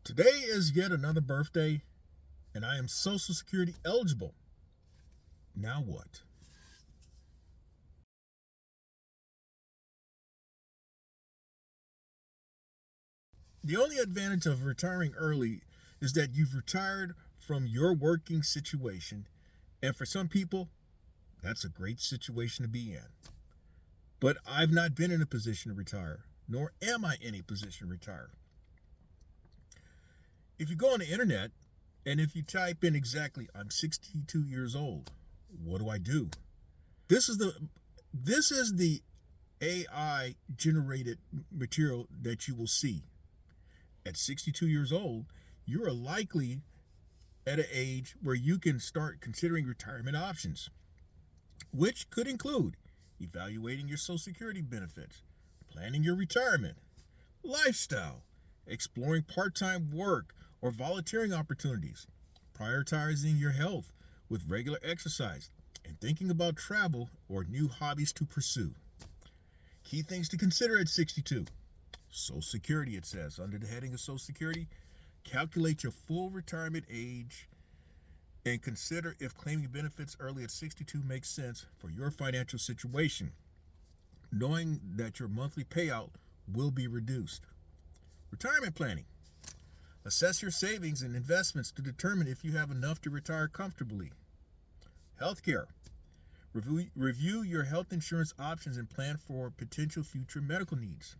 Today is yet another birthday, and I am Social Security eligible. Now what? The only advantage of retiring early is that you've retired from your working situation, and for some people, that's a great situation to be in. But I've not been in a position to retire, nor am I in a position to retire. If you go on the internet and if you type in exactly, I'm 62 years old, what do I do? This is the this is the AI generated material that you will see. At 62 years old, you are likely at an age where you can start considering retirement options, which could include evaluating your Social Security benefits, planning your retirement, lifestyle, exploring part time work or volunteering opportunities, prioritizing your health with regular exercise, and thinking about travel or new hobbies to pursue. Key things to consider at 62. Social Security, it says, under the heading of Social Security, calculate your full retirement age and consider if claiming benefits early at 62 makes sense for your financial situation, knowing that your monthly payout will be reduced. Retirement planning. Assess your savings and investments to determine if you have enough to retire comfortably. Healthcare. Review your health insurance options and plan for potential future medical needs.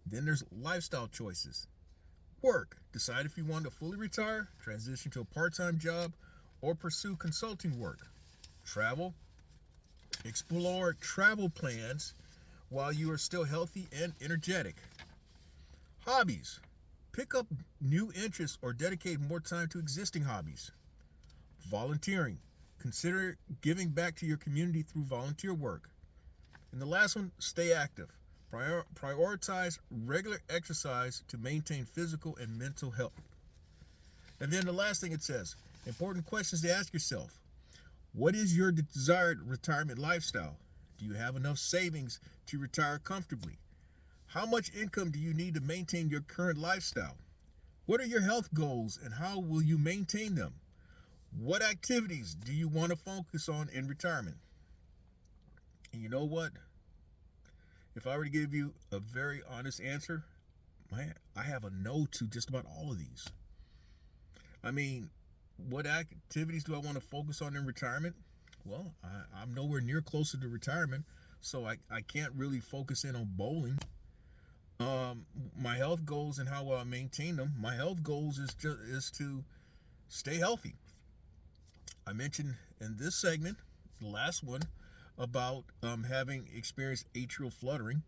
Then there's lifestyle choices. Work. Decide if you want to fully retire, transition to a part time job, or pursue consulting work. Travel. Explore travel plans while you are still healthy and energetic. Hobbies. Pick up new interests or dedicate more time to existing hobbies. Volunteering. Consider giving back to your community through volunteer work. And the last one, stay active. Prioritize regular exercise to maintain physical and mental health. And then the last thing it says, important questions to ask yourself. What is your desired retirement lifestyle? Do you have enough savings to retire comfortably? How much income do you need to maintain your current lifestyle? What are your health goals and how will you maintain them? What activities do you want to focus on in retirement? And you know what? If I were to give you a very honest answer, I have a no to just about all of these. I mean, what activities do I want to focus on in retirement? Well, I'm nowhere near closer to retirement, so I can't really focus in on bowling. My health goals and how will I maintain them? My health goals is to stay healthy. I mentioned in this segment, the last one, about having experienced atrial fluttering,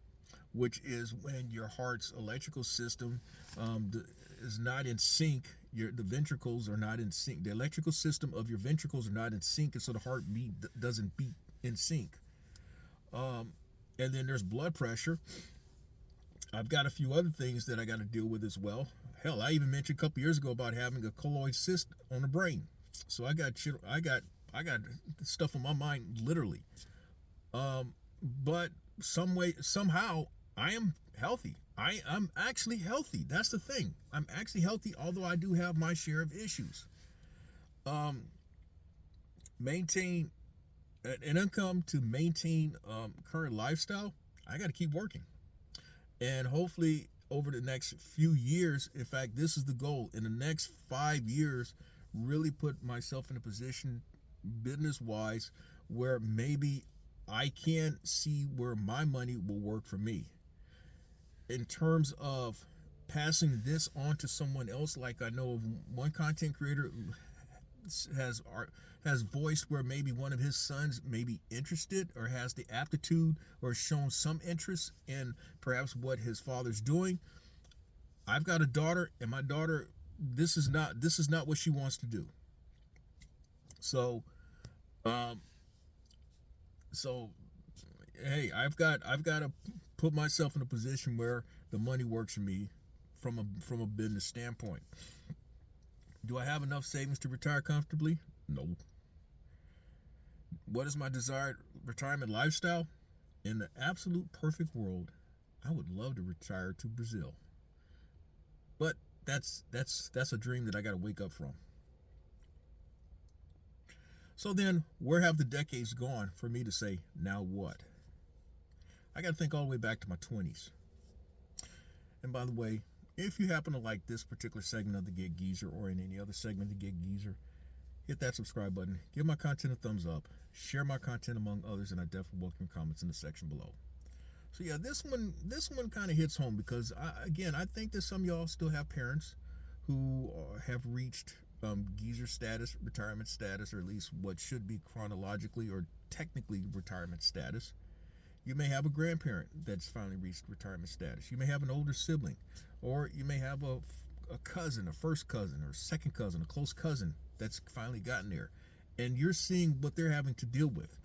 which is when your heart's electrical system is not in sync. The ventricles are not in sync. The electrical system of your ventricles are not in sync, and so the heartbeat doesn't beat in sync. And then there's blood pressure. I've got a few other things that I got to deal with as well. Hell, I even mentioned a couple years ago about having a colloid cyst on the brain. So I got stuff on my mind literally. But somehow I am healthy. I'm actually healthy. That's the thing. I'm actually healthy, although I do have my share of issues. Um, maintain an income to maintain current lifestyle. I got to keep working, and hopefully over the next few years, in fact, this is the goal. In the next 5 years, really put myself in a position, business wise, where maybe I can see where my money will work for me. In terms of passing this on to someone else, like I know of one content creator has has voiced where maybe one of his sons may be interested or has the aptitude or shown some interest in perhaps what his father's doing. I've got a daughter, and my daughter, this is not what she wants to do. So, um, so hey, I've got to put myself in a position where the money works for me from a business standpoint. Do I have enough savings to retire comfortably? No. What is my desired retirement lifestyle? In the absolute perfect world, I would love to retire to Brazil. But that's a dream that I got to wake up from. So then, where have the decades gone for me to say, now what? I got to think all the way back to my 20s. And by the way, if you happen to like this particular segment of the Get Geezer or in any other segment of the Get Geezer, hit that subscribe button, give my content a thumbs up, share my content among others, and I definitely welcome comments in the section below. So yeah, this one kind of hits home because I think that some of y'all still have parents who have reached geezer status, retirement status, or at least what should be chronologically or technically retirement status. You may have a grandparent that's finally reached retirement status. You may have an older sibling, or you may have a cousin, a first cousin, or second cousin, a close cousin that's finally gotten there, and you're seeing what they're having to deal with.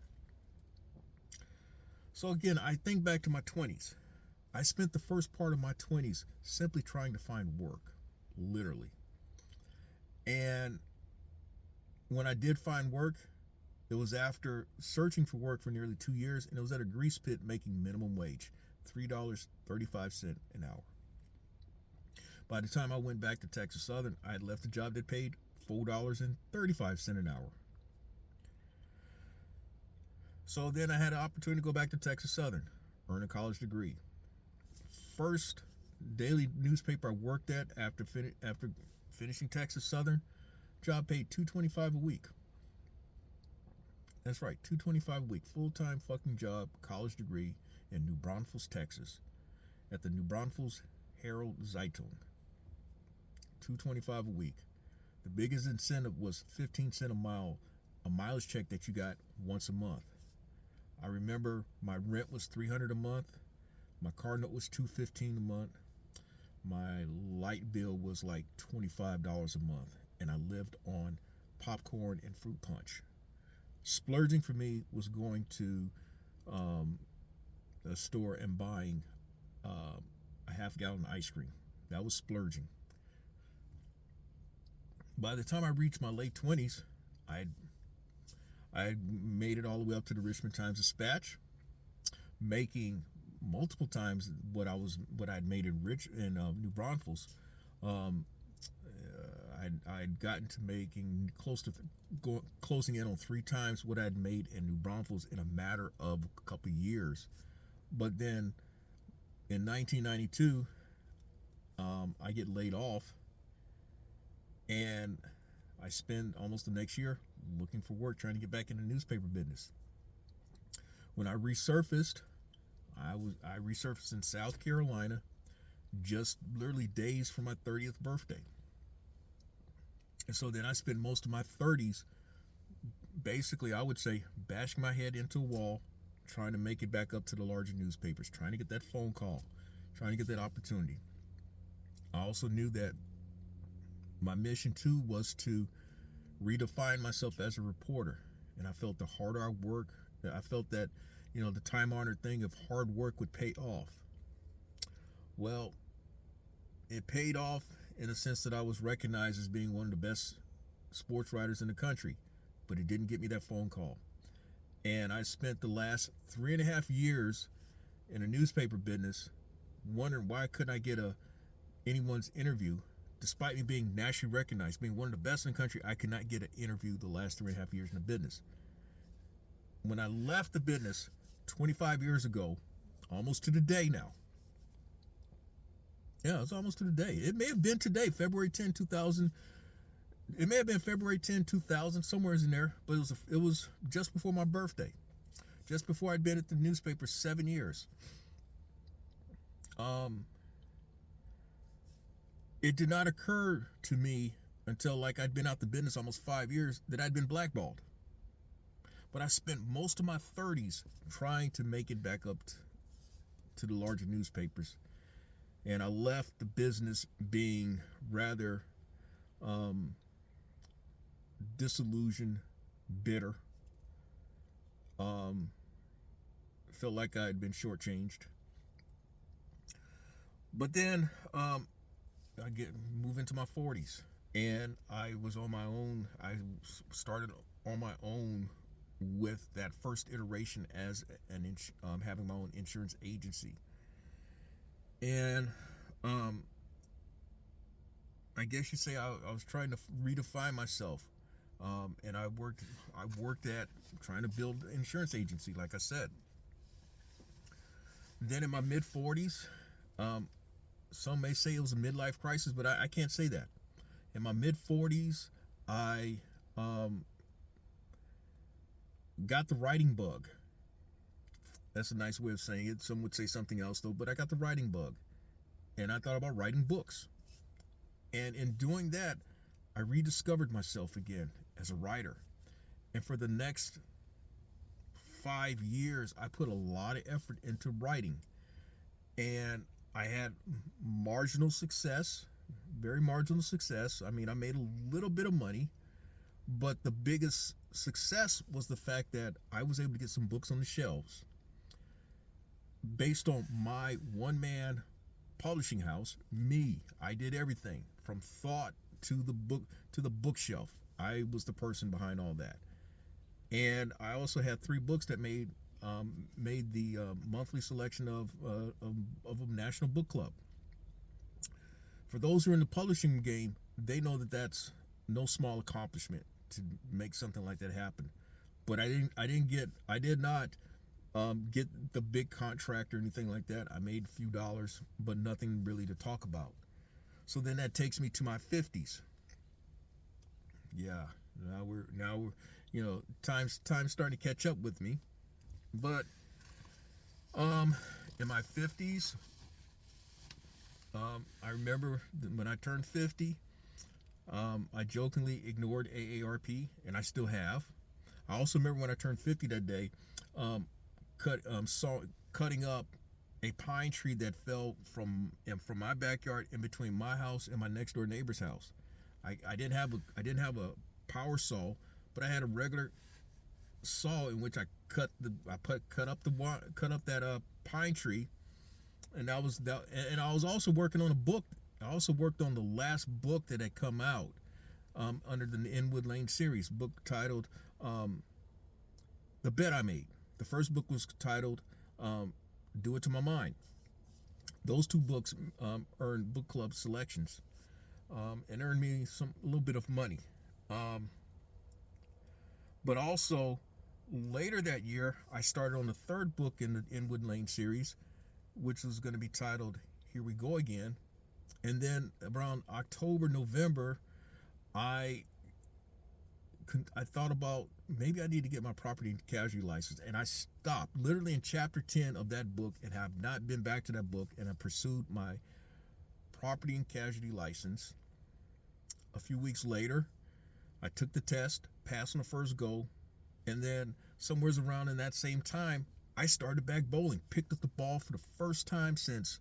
So again, I think back to my 20s. I spent the first part of my 20s simply trying to find work, literally. And when I did find work, it was after searching for work for nearly 2 years, and it was at a grease pit making minimum wage, $3.35 an hour. By the time I went back to Texas Southern, I had left a job that paid $4.35 an hour. So then I had an opportunity to go back to Texas Southern, earn a college degree. First daily newspaper I worked at after finishing Texas Southern, job paid $2.25 a week. That's right, $2.25 a week, full-time fucking job, college degree in New Braunfels, Texas, at the New Braunfels Herald Zeitung. $2.25 a week. The biggest incentive was 15 cents a mile, a mileage check that you got once a month. I remember my rent was $300 a month, my car note was $215 a month, my light bill was like $25 a month, and I lived on popcorn and fruit punch. Splurging for me was going to a store and buying a half-gallon ice cream. That was splurging. By the time I reached my late 20s, I made it all the way up to the Richmond Times-Dispatch, making multiple times what I'd made in New Braunfels. I'd gotten to making closing in on 3 times what I'd made in New Braunfels in a matter of a couple of years. But then in 1992, I get laid off, and I spend almost the next year looking for work, trying to get back in the newspaper business. When I resurfaced, I resurfaced in South Carolina, just literally days from my 30th birthday. And so then I spent most of my 30s, basically, I would say, bashing my head into a wall, trying to make it back up to the larger newspapers, trying to get that phone call, trying to get that opportunity. I also knew that my mission too was to redefine myself as a reporter. And I felt the harder I work, I felt that, the time-honored thing of hard work would pay off. Well, it paid off in the sense that I was recognized as being one of the best sports writers in the country, but it didn't get me that phone call. And I spent the last 3.5 years in the newspaper business wondering why couldn't I get anyone's interview. Despite me being nationally recognized, being one of the best in the country, I could not get an interview the last 3.5 years in the business. When I left the business 25 years ago, almost to the day now. Yeah, it's almost to the day. It may have been today, February 10, 2000. It may have been February 10, 2000, somewhere in there, but it was just before my birthday. Just before I'd been at the newspaper 7 years. It did not occur to me until I'd been out the business almost 5 years that I'd been blackballed. But I spent most of my 30s trying to make it back up to the larger newspapers. And I left the business being rather disillusioned, bitter. Felt like I had been shortchanged. But then I move into my 40s, and I was on my own. I started on my own with that first iteration as having my own insurance agency. And I guess you say I was trying to redefine myself, and I worked at trying to build an insurance agency, like I said. Then in my mid 40s, um, some may say it was a midlife crisis, but I can't say that. In my mid 40s, I um, got the writing bug. That's a nice way of saying it. Some would say something else though, but I got the writing bug, and I thought about writing books. And in doing that, I rediscovered myself again as a writer. And for the next 5 years, I put a lot of effort into writing. And I had marginal success, very marginal success. I mean, I made a little bit of money, but the biggest success was the fact that I was able to get some books on the shelves based on my one man publishing house. Me, I did everything from thought to the bookshelf. I was the person behind all that. And I also had 3 books that made the monthly selection of a national book club. For those who are in the publishing game, they know that that's no small accomplishment to make something like that happen. But I did not get the big contract or anything like that. I made a few dollars, but nothing really to talk about. So then that takes me to my 50s. Yeah, now we're time's starting to catch up with me. But in my 50s, I remember when I turned 50, I jokingly ignored AARP, and I still have. I also remember when I turned 50 that day, cutting up a pine tree that fell from my backyard in between my house and my next door neighbor's house. I didn't have a power saw, but I had a regular saw in which I cut up that pine tree, and I was also working on a book. I also worked on the last book that had come out under the Inwood Lane series, book titled "The Bet I Made." The first book was titled "Do It to My Mind." Those 2 books earned book club selections and earned me a little bit of money. But also later that year, I started on the 3rd book in the Inwood Lane series, which was going to be titled "Here We Go Again." And then around October, November, I thought about maybe I need to get my property and casualty license, and I stopped literally in chapter 10 of that book and have not been back to that book, and I pursued my property and casualty license. A few weeks later, I took the test, passed on the first go, and then somewhere around in that same time, I started back bowling, picked up the ball for the first time since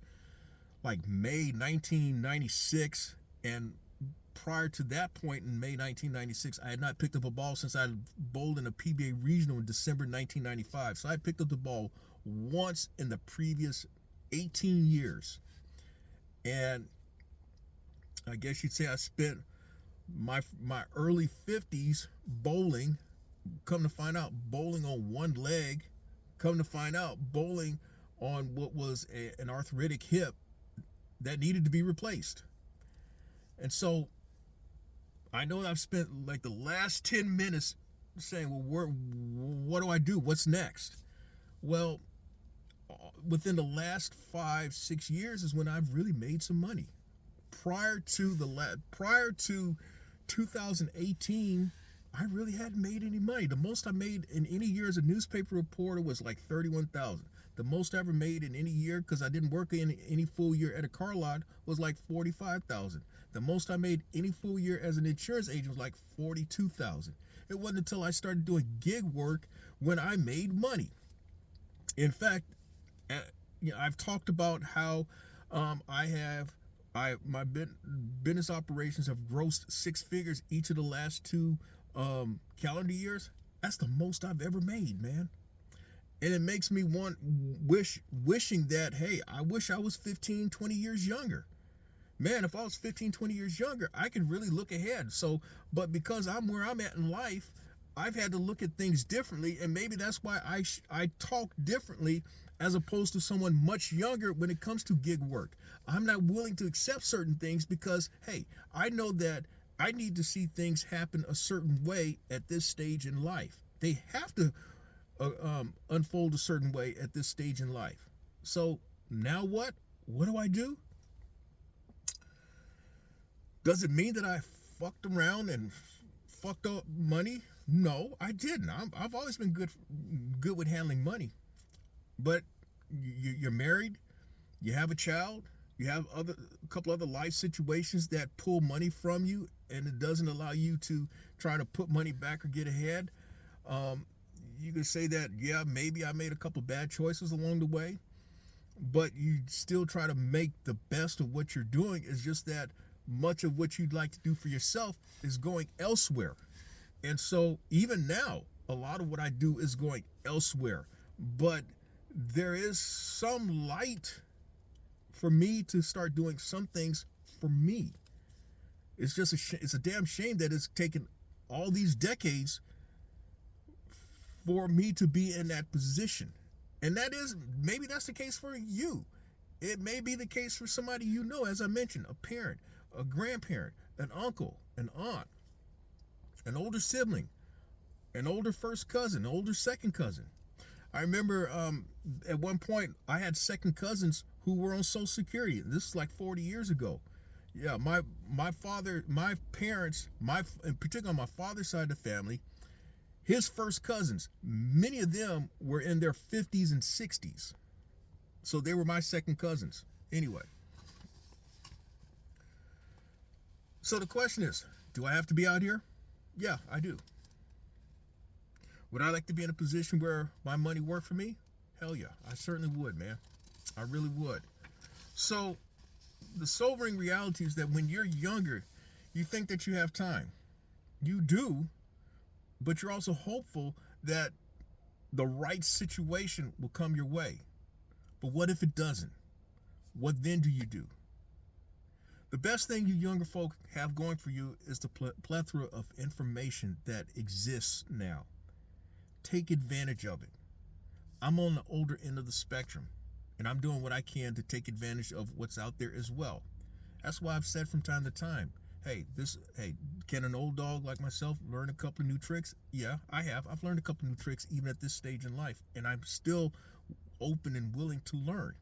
like May 1996, and prior to that point in May 1996, I had not picked up a ball since I had bowled in a PBA regional in December 1995. So I picked up the ball once in the previous 18 years. And I guess you'd say I spent my early 50s bowling. Come to find out, bowling on one leg. Come to find out, bowling on what was an arthritic hip that needed to be replaced. And so I know I've spent like the last 10 minutes saying, well, what do I do? What's next? Well, within the last 5-6 years is when I've really made some money. Prior to 2018, I really hadn't made any money. The most I made in any year as a newspaper reporter was like $31,000. The most I ever made in any year, because I didn't work in any full year at a car lot, was like $45,000. The most I made any full year as an insurance agent was like $42,000. It wasn't until I started doing gig work when I made money. In fact, I've talked about how my business operations have grossed 6 figures each of the last 2 calendar years. That's the most I've ever made, man. And it makes me wishing that, hey, I wish I was 15, 20 years younger. Man, if I was 15, 20 years younger, I could really look ahead. So, but because I'm where I'm at in life, I've had to look at things differently, and maybe that's why I talk differently as opposed to someone much younger when it comes to gig work. I'm not willing to accept certain things because, hey, I know that I need to see things happen a certain way at this stage in life. They have to unfold a certain way at this stage in life. So now what? What do I do? Does it mean that I fucked around and fucked up money? No, I didn't. I've always been good with handling money. But you're married, you have a child, you have a couple other life situations that pull money from you, and it doesn't allow you to try to put money back or get ahead. You can say that, yeah, maybe I made a couple bad choices along the way, but you still try to make the best of what you're doing. It's just that much of what you'd like to do for yourself is going elsewhere. And so even now, a lot of what I do is going elsewhere. But there is some light for me to start doing some things for me. It's just it's a damn shame that it's taken all these decades for me to be in that position. And that is, maybe that's the case for you. It may be the case for somebody you know, as I mentioned, a parent, a grandparent, an uncle, an aunt, an older sibling, an older first cousin, an older second cousin. I remember at one point I had second cousins who were on Social Security. This is like 40 years ago. Yeah, my parents, in particular on my father's side of the family, his first cousins, many of them were in their 50s and 60s. So they were my second cousins. Anyway. So the question is, do I have to be out here? Yeah, I do. Would I like to be in a position where my money worked for me? Hell yeah, I certainly would, man. I really would. So the sobering reality is that when you're younger, you think that you have time. You do, but you're also hopeful that the right situation will come your way. But what if it doesn't? What then do you do? The best thing you younger folk have going for you is the plethora of information that exists now. Take advantage of it. I'm on the older end of the spectrum, and I'm doing what I can to take advantage of what's out there as well. That's why I've said from time to time, hey, can an old dog like myself learn a couple of new tricks? Yeah, I have. I've learned a couple of new tricks even at this stage in life, and I'm still open and willing to learn.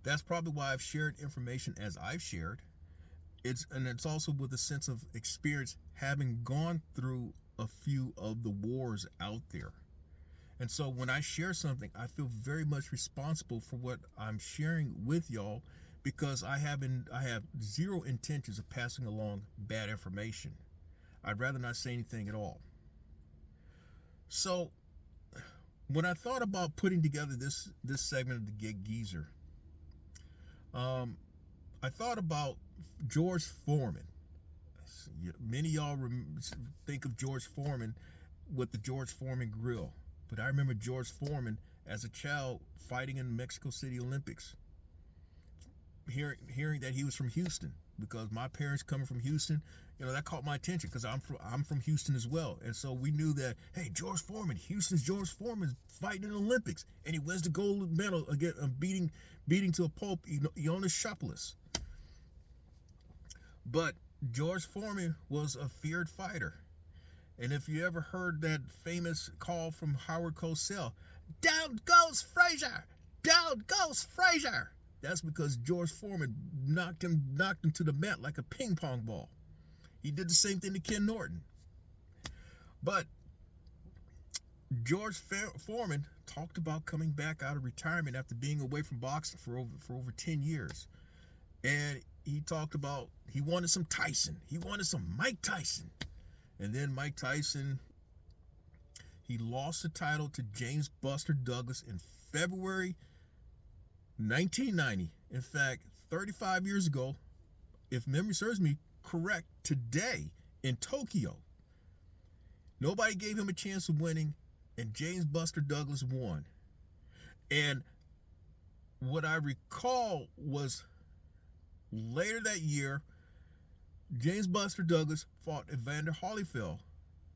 That's probably why I've shared information as I've shared. It's also with a sense of experience, having gone through a few of the wars out there. And so when I share something, I feel very much responsible for what I'm sharing with y'all, because I have zero intentions of passing along bad information. I'd rather not say anything at all. So when I thought about putting together this segment of the Gig Geezer, I thought about George Foreman. Many of y'all think of George Foreman with the George Foreman grill, but I remember George Foreman as a child fighting in the Mexico City Olympics. Hearing that he was from Houston, because my parents coming from Houston, that caught my attention because I'm from Houston as well. And so we knew that, hey, George Foreman, Houston's George Foreman fighting in the Olympics, and he wins the gold medal again, beating to a pulp Jonas Shapoulis. But George Foreman was a feared fighter. And if you ever heard that famous call from Howard Cosell, "Down goes Frazier! Down goes Frazier!" That's because George Foreman knocked him to the mat like a ping pong ball. He did the same thing to Ken Norton. But George Foreman talked about coming back out of retirement after being away from boxing for over 10 years. And he talked about he wanted some Tyson. He wanted some Mike Tyson. And then Mike Tyson, he lost the title to James Buster Douglas in February 1990. In fact, 35 years ago, if memory serves me correct, today in Tokyo. Nobody gave him a chance of winning, and James Buster Douglas won. And what I recall was later that year, James Buster Douglas fought Evander Holyfield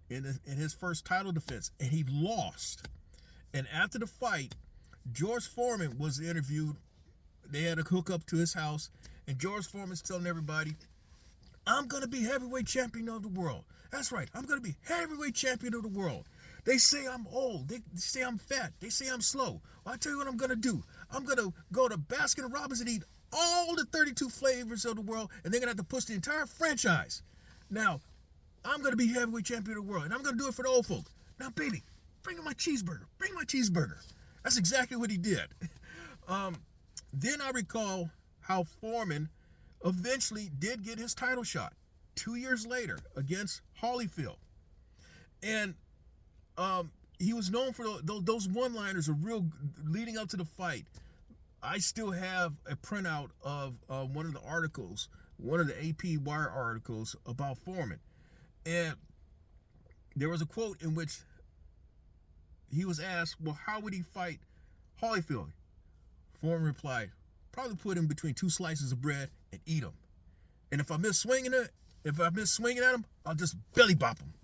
in his first title defense, and he lost. And after the fight, George Foreman was interviewed. They had a hook up to his house, and George Foreman's telling everybody, I'm going to be heavyweight champion of the world. That's right, I'm going to be heavyweight champion of the world. They say I'm old. They say I'm fat. They say I'm slow. Well, I tell you what I'm going to do. I'm going to go to Baskin Robbins and eat all the 32 flavors of the world, and they're going to have to push the entire franchise. Now, I'm going to be heavyweight champion of the world, and I'm going to do it for the old folk. Now, baby, bring my cheeseburger. Bring my cheeseburger. That's exactly what he did. Then I recall how Foreman eventually did get his title shot 2 years later against Holyfield. And he was known for those one-liners are real leading up to the fight. I still have a printout of one of the articles, one of the AP Wire articles about Foreman. And there was a quote in which he was asked, well, how would he fight Holyfield? Foreman replied, probably put him between two slices of bread and eat him. And if I miss swinging at him, I'll just belly bop him.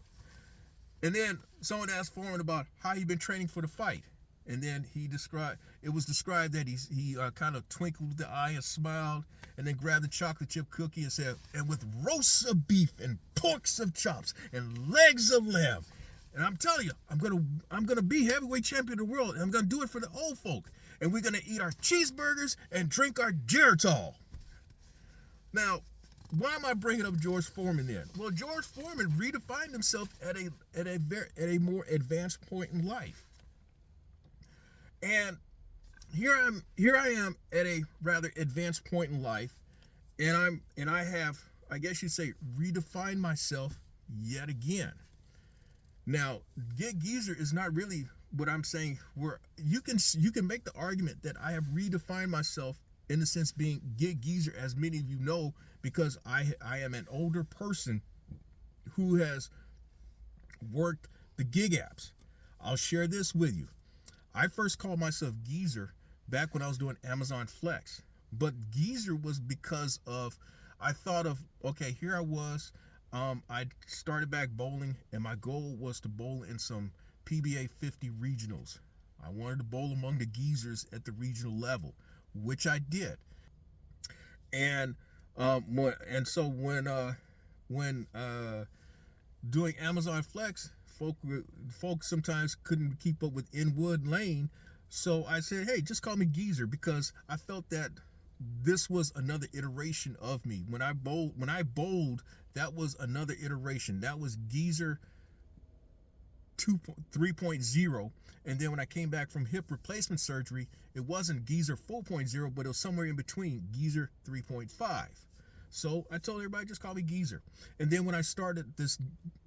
And then someone asked Foreman about how he'd been training for the fight. And then it was described that he kind of twinkled with the eye and smiled, and then grabbed the chocolate chip cookie and said, and with roasts of beef and porks of chops and legs of lamb. And I'm telling you, I'm gonna be heavyweight champion of the world, and I'm gonna do it for the old folk. And we're gonna eat our cheeseburgers and drink our Geritol. Now, why am I bringing up George Foreman then? Well, George Foreman redefined himself at a more advanced point in life. And here I am at a rather advanced point in life, and I have, I guess you'd say, redefined myself yet again. Now, Get Geezer is not really what I'm saying. Where you can make the argument that I have redefined myself in the sense being Get Geezer, as many of you know, because I am an older person who has worked the gig apps. I'll share this with you. I first called myself Geezer back when I was doing Amazon Flex. But Geezer was because of, I thought of, okay, here I was. I started back bowling, and my goal was to bowl in some PBA 50 regionals. I wanted to bowl among the geezers at the regional level, which I did. And so when doing Amazon Flex, folks sometimes couldn't keep up with Inwood Lane, so I said, hey, just call me Geezer, because I felt that this was another iteration of me. When I bowled, that was another iteration. That was Geezer 3.0. And then when I came back from hip replacement surgery, it wasn't Geezer 4.0, but it was somewhere in between, Geezer 3.5. So I told everybody, just call me Geezer. And then when I started this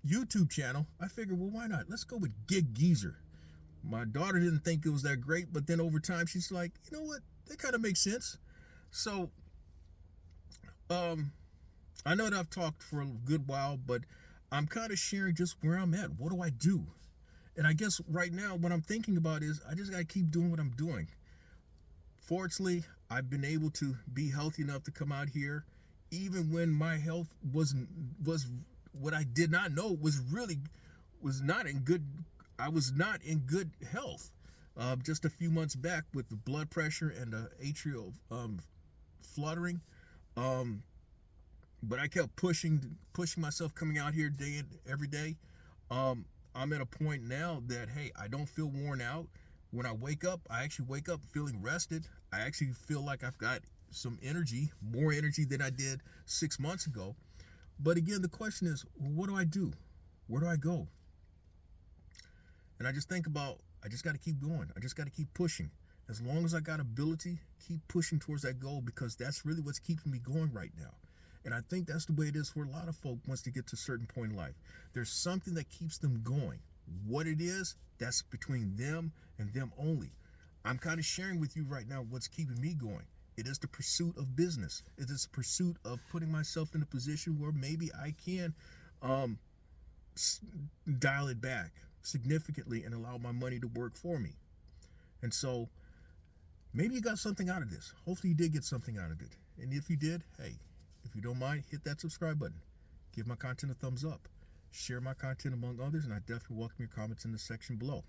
YouTube channel, I figured, well, why not? Let's go with Get Geezer. My daughter didn't think it was that great, but then over time, she's like, you know what? That kind of makes sense. So, I know that I've talked for a good while, but I'm kind of sharing just where I'm at. What do I do? And I guess right now, what I'm thinking about is I just got to keep doing what I'm doing. Fortunately, I've been able to be healthy enough to come out here, even when my health was what I did not know was not in good. I was not in good health. Just a few months back with the blood pressure and the atrial fluttering. But I kept pushing myself, coming out here every day. I'm at a point now that, hey, I don't feel worn out. When I wake up, I actually wake up feeling rested. I actually feel like I've got some energy, more energy than I did 6 months ago. But again, the question is, what do I do? Where do I go? And I just think about, I just got to keep going. I just got to keep pushing. As long as I got ability, keep pushing towards that goal, because that's really what's keeping me going right now. And I think that's the way it is for a lot of folk once they get to a certain point in life. There's something that keeps them going. What it is, that's between them and them only. I'm kind of sharing with you right now what's keeping me going. It is the pursuit of business. It is the pursuit of putting myself in a position where maybe I can dial it back significantly and allow my money to work for me. And so maybe you got something out of this. Hopefully you did get something out of it. And if you did, hey, if you don't mind, hit that subscribe button. Give my content a thumbs up. Share my content among others, and I definitely welcome your comments in the section below.